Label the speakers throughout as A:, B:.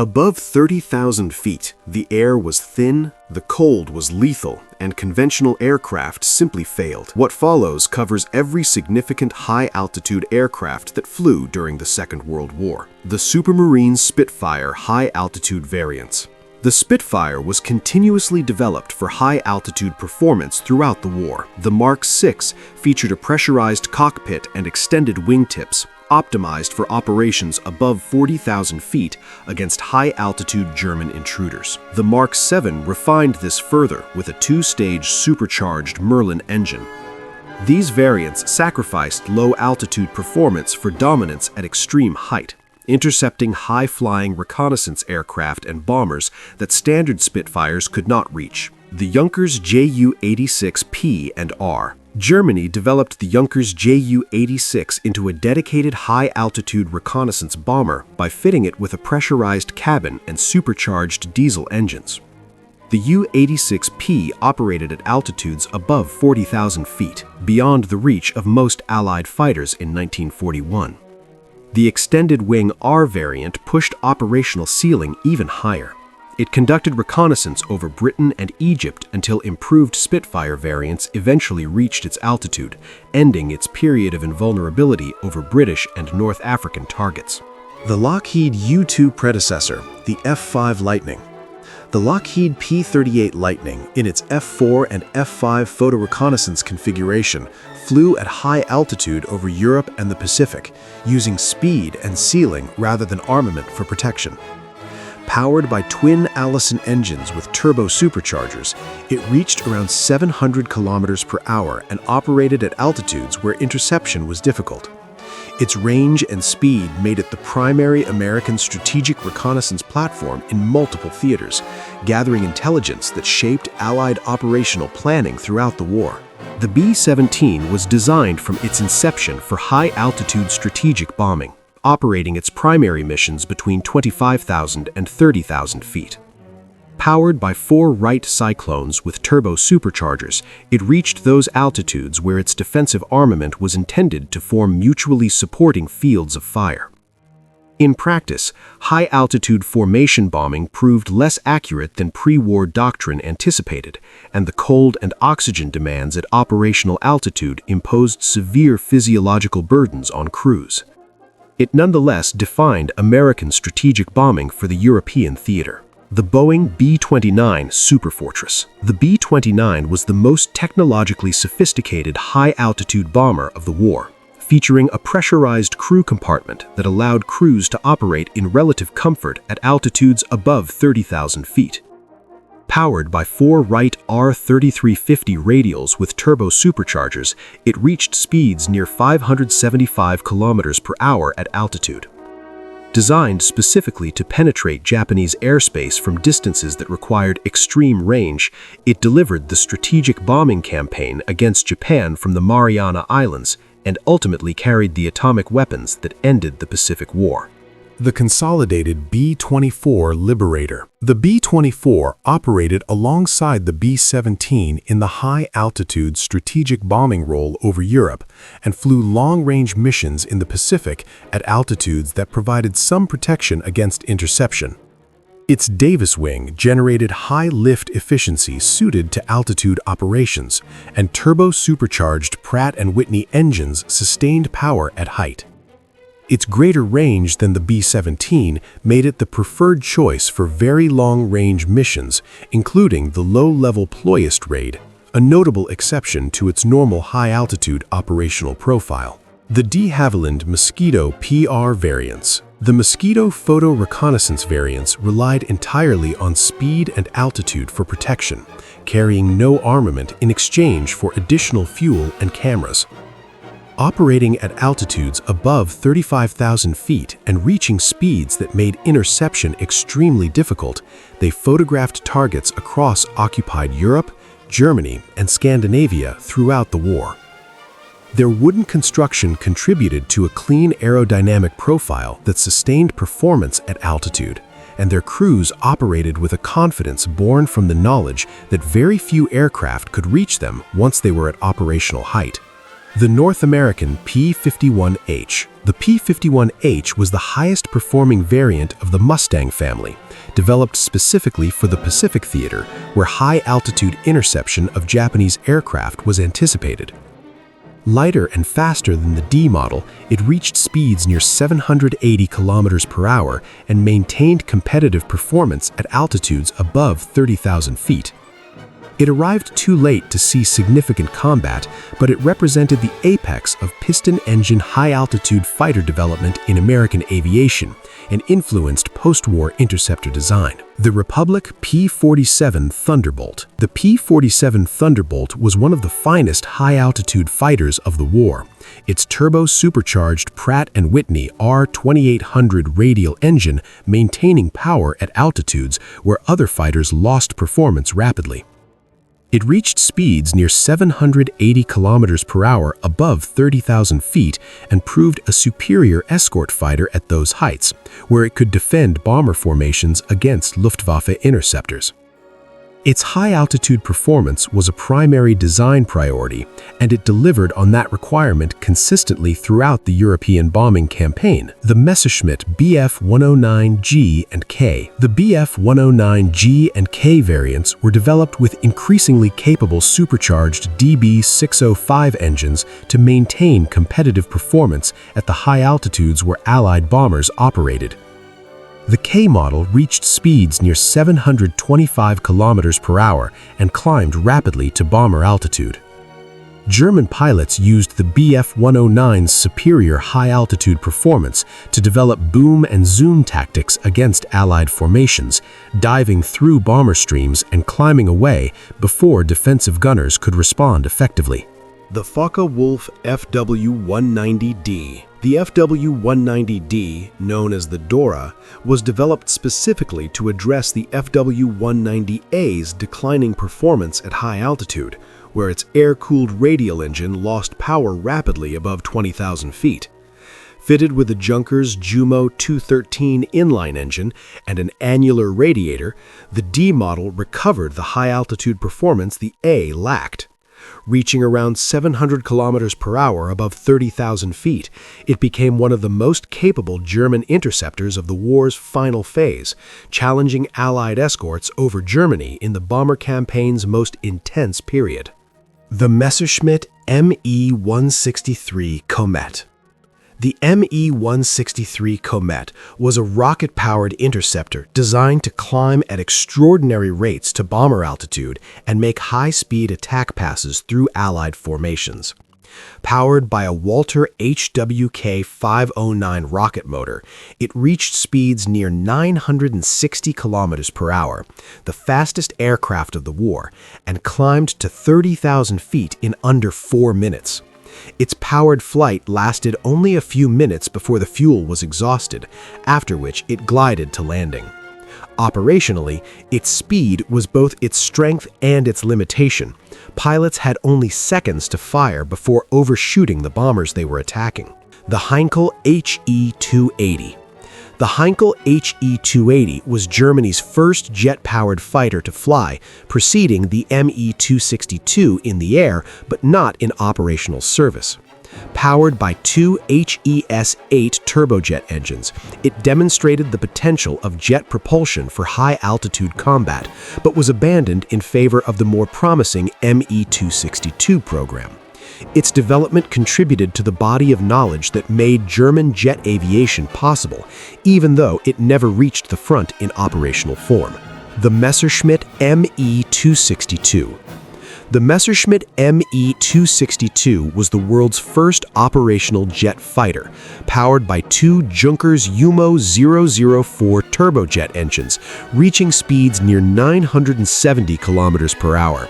A: Above 30,000 feet, the air was thin, the cold was lethal, and conventional aircraft simply failed. What follows covers every significant high-altitude aircraft that flew during the Second World War. The Supermarine Spitfire high-altitude variants. The Spitfire was continuously developed for high-altitude performance throughout the war. The Mark VI featured a pressurized cockpit and extended wingtips, optimized for operations above 40,000 feet against high-altitude German intruders. The Mark VII refined this further with a two-stage supercharged Merlin engine. These variants sacrificed low-altitude performance for dominance at extreme height, intercepting high-flying reconnaissance aircraft and bombers that standard Spitfires could not reach. The Junkers Ju-86P and R. Germany developed the Junkers Ju-86 into a dedicated high-altitude reconnaissance bomber by fitting it with a pressurized cabin and supercharged diesel engines. The Ju-86P operated at altitudes above 40,000 feet, beyond the reach of most Allied fighters in 1941. The extended-wing R variant pushed operational ceiling even higher. It conducted reconnaissance over Britain and Egypt until improved Spitfire variants eventually reached its altitude, ending its period of invulnerability over British and North African targets. The Lockheed U-2 predecessor, the F-5 Lightning. The Lockheed P-38 Lightning, in its F-4 and F-5 photo reconnaissance configuration, flew at high altitude over Europe and the Pacific, using speed and ceiling rather than armament for protection. Powered by twin Allison engines with turbo-superchargers, it reached around 700 kilometers per hour and operated at altitudes where interception was difficult. Its range and speed made it the primary American strategic reconnaissance platform in multiple theaters, gathering intelligence that shaped Allied operational planning throughout the war. The B-17 was designed from its inception for high-altitude strategic bombing, operating its primary missions between 25,000 and 30,000 feet. Powered by 4 Wright Cyclones with turbo-superchargers, it reached those altitudes where its defensive armament was intended to form mutually supporting fields of fire. In practice, high-altitude formation bombing proved less accurate than pre-war doctrine anticipated, and the cold and oxygen demands at operational altitude imposed severe physiological burdens on crews. It nonetheless defined American strategic bombing for the European theater. The Boeing B-29 Superfortress. The B-29 was the most technologically sophisticated high-altitude bomber of the war, featuring a pressurized crew compartment that allowed crews to operate in relative comfort at altitudes above 30,000 feet. Powered by 4 Wright R-3350 radials with turbo-superchargers, it reached speeds near 575 kilometers per hour at altitude. Designed specifically to penetrate Japanese airspace from distances that required extreme range, it delivered the strategic bombing campaign against Japan from the Mariana Islands and ultimately carried the atomic weapons that ended the Pacific War. The Consolidated B-24 Liberator. The B-24 operated alongside the B-17 in the high-altitude strategic bombing role over Europe and flew long-range missions in the Pacific at altitudes that provided some protection against interception. Its Davis wing generated high lift efficiency suited to altitude operations, and turbo-supercharged Pratt & Whitney engines sustained power at height. Its greater range than the B-17 made it the preferred choice for very long-range missions, including the low-level Ployist raid, a notable exception to its normal high-altitude operational profile. The de Havilland Mosquito PR variants. The Mosquito photo reconnaissance variants relied entirely on speed and altitude for protection, carrying no armament in exchange for additional fuel and cameras. Operating at altitudes above 35,000 feet and reaching speeds that made interception extremely difficult, they photographed targets across occupied Europe, Germany, and Scandinavia throughout the war. Their wooden construction contributed to a clean aerodynamic profile that sustained performance at altitude, and their crews operated with a confidence born from the knowledge that very few aircraft could reach them once they were at operational height. The North American P-51H. The P-51H was the highest performing variant of the Mustang family, developed specifically for the Pacific Theater, where high-altitude interception of Japanese aircraft was anticipated. Lighter and faster than the D model, it reached speeds near 780 km per hour and maintained competitive performance at altitudes above 30,000 feet. It arrived too late to see significant combat, but it represented the apex of piston-engine high-altitude fighter development in American aviation and influenced post-war interceptor design. The Republic P-47 Thunderbolt. The P-47 Thunderbolt was one of the finest high-altitude fighters of the war. Its turbo-supercharged Pratt & Whitney R2800 radial engine maintaining power at altitudes where other fighters lost performance rapidly. It reached speeds near 780 km per hour above 30,000 feet and proved a superior escort fighter at those heights, where it could defend bomber formations against Luftwaffe interceptors. Its high-altitude performance was a primary design priority, and it delivered on that requirement consistently throughout the European bombing campaign. The Messerschmitt Bf 109G and K. The Bf 109G and K variants were developed with increasingly capable supercharged DB605 engines to maintain competitive performance at the high altitudes where Allied bombers operated. The K model reached speeds near 725 km per hour and climbed rapidly to bomber altitude. German pilots used the Bf 109's superior high-altitude performance to develop boom and zoom tactics against Allied formations, diving through bomber streams and climbing away before defensive gunners could respond effectively. The Focke-Wulf Fw-190D. The Fw-190D, known as the Dora, was developed specifically to address the Fw-190A's declining performance at high altitude, where its air-cooled radial engine lost power rapidly above 20,000 feet. Fitted with a Junkers Jumo 213 inline engine and an annular radiator, the D model recovered the high-altitude performance the A lacked. Reaching around 700 km per hour above 30,000 feet, it became one of the most capable German interceptors of the war's final phase, challenging Allied escorts over Germany in the bomber campaign's most intense period. The Messerschmitt Me-163 Komet. The Me-163 Komet was a rocket-powered interceptor designed to climb at extraordinary rates to bomber altitude and make high-speed attack passes through Allied formations. Powered by a Walter HWK-509 rocket motor, it reached speeds near 960 km per hour, the fastest aircraft of the war, and climbed to 30,000 feet in under 4 minutes. Its powered flight lasted only a few minutes before the fuel was exhausted, after which it glided to landing. Operationally, its speed was both its strength and its limitation. Pilots had only seconds to fire before overshooting the bombers they were attacking. The Heinkel He-280. The Heinkel He-280 was Germany's first jet-powered fighter to fly, preceding the Me-262 in the air but not in operational service. Powered by two HES-8 turbojet engines, it demonstrated the potential of jet propulsion for high-altitude combat, but was abandoned in favor of the more promising Me-262 program. Its development contributed to the body of knowledge that made German jet aviation possible, even though it never reached the front in operational form. The Messerschmitt Me-262. The Messerschmitt Me-262 was the world's first operational jet fighter, powered by two Junkers Jumo 004 turbojet engines, reaching speeds near 970 km per hour.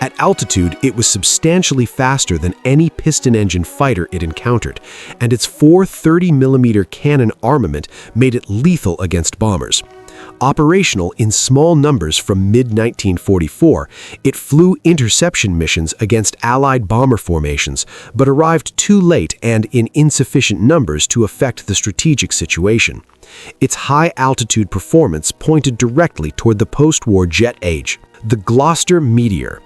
A: At altitude, it was substantially faster than any piston engine fighter it encountered, and its 430mm cannon armament made it lethal against bombers. Operational in small numbers from mid-1944, it flew interception missions against Allied bomber formations, but arrived too late and in insufficient numbers to affect the strategic situation. Its high-altitude performance pointed directly toward the post-war jet age. The Gloster Meteor.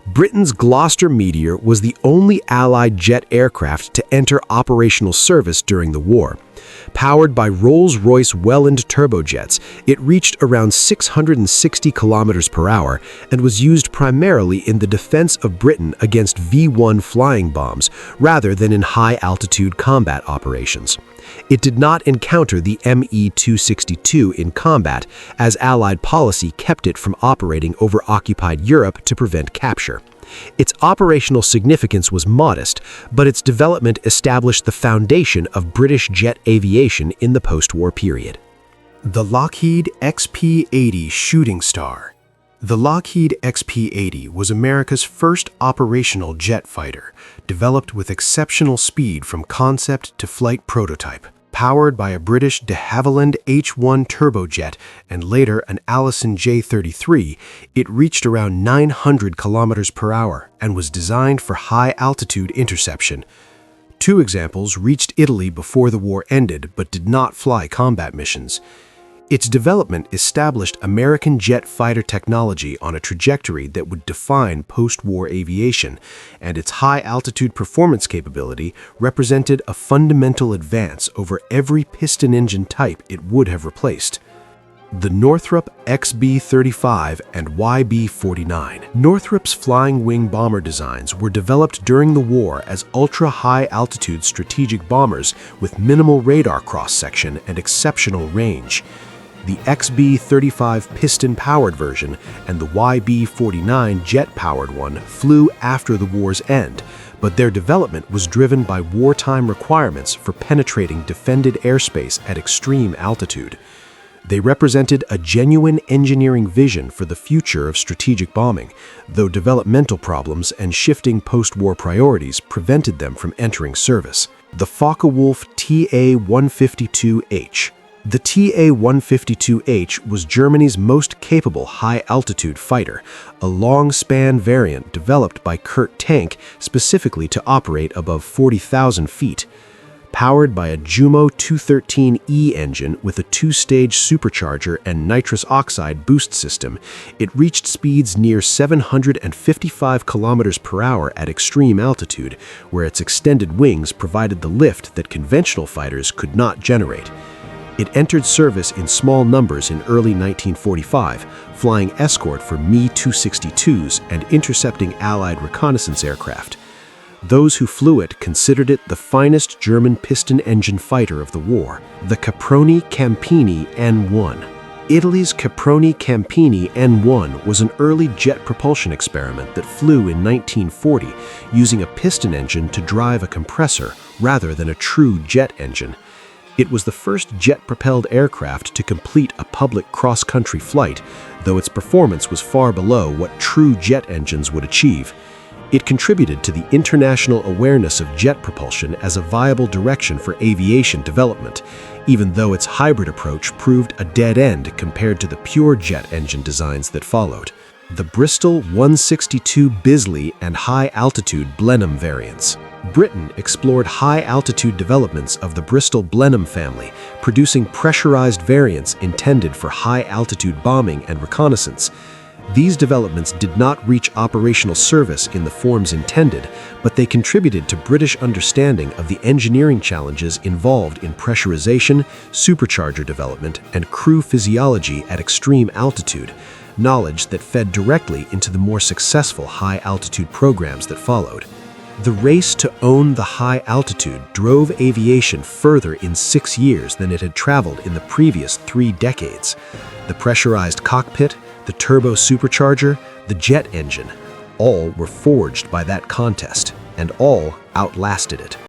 A: Britain's Gloster Meteor was the only Allied jet aircraft to enter operational service during the war. Powered by Rolls-Royce Welland turbojets, it reached around 660 kilometers per hour and was used primarily in the defense of Britain against V-1 flying bombs rather than in high-altitude combat operations. It did not encounter the Me-262 in combat, as Allied policy kept it from operating over occupied Europe to prevent capture. Its operational significance was modest, but its development established the foundation of British jet aviation in the post-war period. The Lockheed XP-80 Shooting Star. The Lockheed XP-80 was America's first operational jet fighter, developed with exceptional speed from concept to flight prototype. Powered by a British de Havilland H-1 turbojet and later an Allison J-33, it reached around 900 kilometers per hour and was designed for high-altitude interception. Two examples reached Italy before the war ended but did not fly combat missions. Its development established American jet fighter technology on a trajectory that would define post-war aviation, and its high-altitude performance capability represented a fundamental advance over every piston engine type it would have replaced. The Northrop XB-35 and YB-49. Northrop's flying wing bomber designs were developed during the war as ultra-high-altitude strategic bombers with minimal radar cross-section and exceptional range. The XB-35 piston-powered version and the YB-49 jet-powered one flew after the war's end, but their development was driven by wartime requirements for penetrating defended airspace at extreme altitude. They represented a genuine engineering vision for the future of strategic bombing, though developmental problems and shifting post-war priorities prevented them from entering service. The Focke-Wulf Ta-152H. The Ta-152H was Germany's most capable high-altitude fighter, a long-span variant developed by Kurt Tank specifically to operate above 40,000 feet. Powered by a Jumo 213E engine with a two-stage supercharger and nitrous oxide boost system, it reached speeds near 755 kilometers per hour at extreme altitude, where its extended wings provided the lift that conventional fighters could not generate. It entered service in small numbers in early 1945, flying escort for Me-262s and intercepting Allied reconnaissance aircraft. Those who flew it considered it the finest German piston engine fighter of the war, the Caproni-Campini N.1. Italy's Caproni-Campini N.1 was an early jet propulsion experiment that flew in 1940, using a piston engine to drive a compressor rather than a true jet engine. It was the first jet-propelled aircraft to complete a public cross-country flight, though its performance was far below what true jet engines would achieve. It contributed to the international awareness of jet propulsion as a viable direction for aviation development, even though its hybrid approach proved a dead end compared to the pure jet engine designs that followed. The Bristol 162 Bisley and high-altitude Blenheim variants. Britain explored high-altitude developments of the Bristol Blenheim family, producing pressurized variants intended for high-altitude bombing and reconnaissance. These developments did not reach operational service in the forms intended, but they contributed to British understanding of the engineering challenges involved in pressurization, supercharger development, and crew physiology at extreme altitude, knowledge that fed directly into the more successful high-altitude programs that followed. The race to own the high altitude drove aviation further in 6 years than it had traveled in the previous 3 decades. The pressurized cockpit, the turbo-supercharger, the jet engine, all were forged by that contest, and all outlasted it.